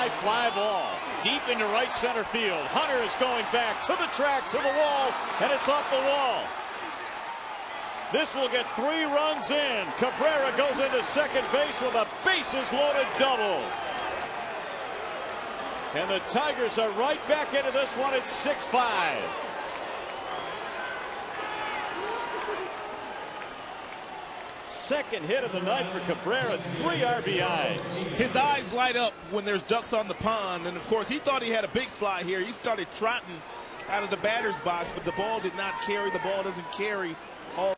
high fly ball deep into right center field. Hunter is going back to the track, to the wall, and it's off the wall. This will get 3 runs in. Cabrera goes into second base with a bases loaded double. And the Tigers are right back into this one at 6-5. Second hit of the night for Cabrera, 3 RBIs. His eyes light up when there's ducks on the pond, and of course he thought he had a big fly here. He started trotting out of the batter's box, but the ball did not carry. The ball doesn't carry